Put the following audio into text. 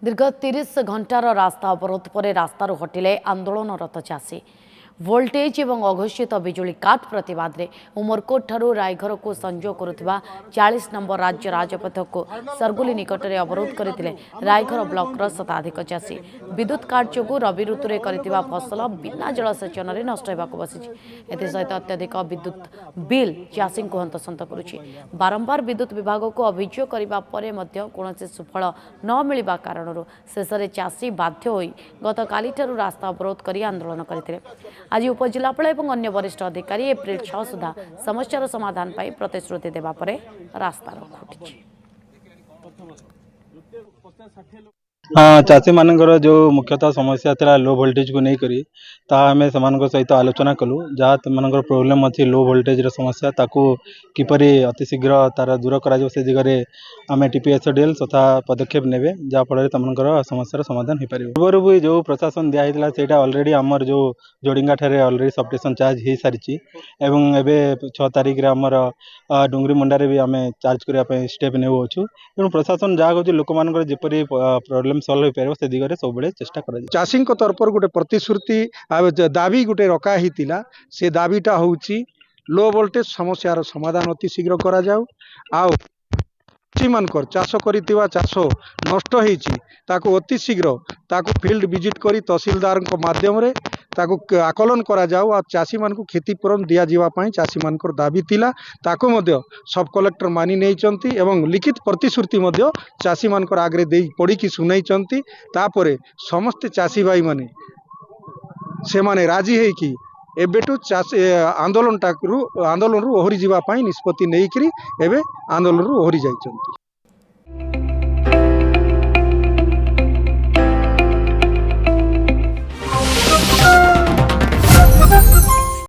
दीर्घ 30 घंटार रास्ता अवरोध पर रास्तार हटिले आंदोलनरत चाषी वोल्टेज और अघोषित बिजुली काट प्रतिवाद में उमरकोट ठारू रायघर को संजोग करुवा 40 नंबर राज्य राजपथ को सरगुली निकट में अवरोध करते रायघर ब्लॉक शताधिक चाषी विद्युत काट जो रवि ऋतु में कर फसल बिना जलसेचन में नष्ट होगा बसी एसत अत्यधिक विद्युत बिल चाषी को हंतसंत करुच्ची बारंबार विद्युत विभाग को अभियोग करने कौन सुफल न मिलवा कारण शेष में चाषी बाध्य हो गत काली रास्ता अवरोध कर आंदोलन करते आज उपजिलापाल और अन्य वरिष्ठ अधिकारी एप्रिल 6 सुधा समस्यार समाधान पाई प्रतिश्रुति देवा परे रास्ता रोक चाषी मानकर जो मुख्यतः समस्या था लो वोल्टेज को लेकर आम से सहित आलोचना कलु जहाँ मान प्रोब्लेम अच्छी लो वोल्टेज समस्या ताकू किपर अतिशीघ्र तार दूर कर से दिगरे आम टीपीएसडीएल तथा पदक्षेप ने जहाँफल समस्यार समाधान हो पार पूर्व भी जो प्रशासन दिखाई से अलरेडी आमर जो जोड़िंगा ठारे अलरेडी सबस्टेशन चार्ज हो सारी एवं एवं 6 तारिख रे आमर डुंगरी मुंडारे भी आम चार्ज करने स्टेप नेउ तेणु प्रशासन जहाँ कहूँ लोक मान जपरी प्रोब्लेम सल्व हो पार से दिगरे सब चेष्टा कर चाषी तरफ गोटे प्रतिश्रुति दाबी गोटे रखा से दाबीटा हूँ लो वोल्टेज समस्यार समाधान अति शीघ्र करा जाऊ आउ चाषी मानकर चाष करितिबा चाष नष्ट होईची ताकू अति शीघ्र ताकू फील्ड विजिट करी तहसीलदार माध्यम रे ताकू आकलन करा जाऊ आ चाषी मानकू क्षतिपूरण दिया जीवा पई चाषी मानकर दाबी थिला ताकू मध्य सब कलेक्टर मानि नेइचंती एवं लिखित प्रतिश्रुति मध्य चाषी मानकर आगरे देई पड़ी की सुनाइचंती तापरे समस्त चाषी भाई माने से माने राजी है कि एबेटू चाषी आंदोलन रु ओहरी जीवा पई निष्पत्ति नेइकरी एबे आंदोलन रु ओहरी जाइचंती।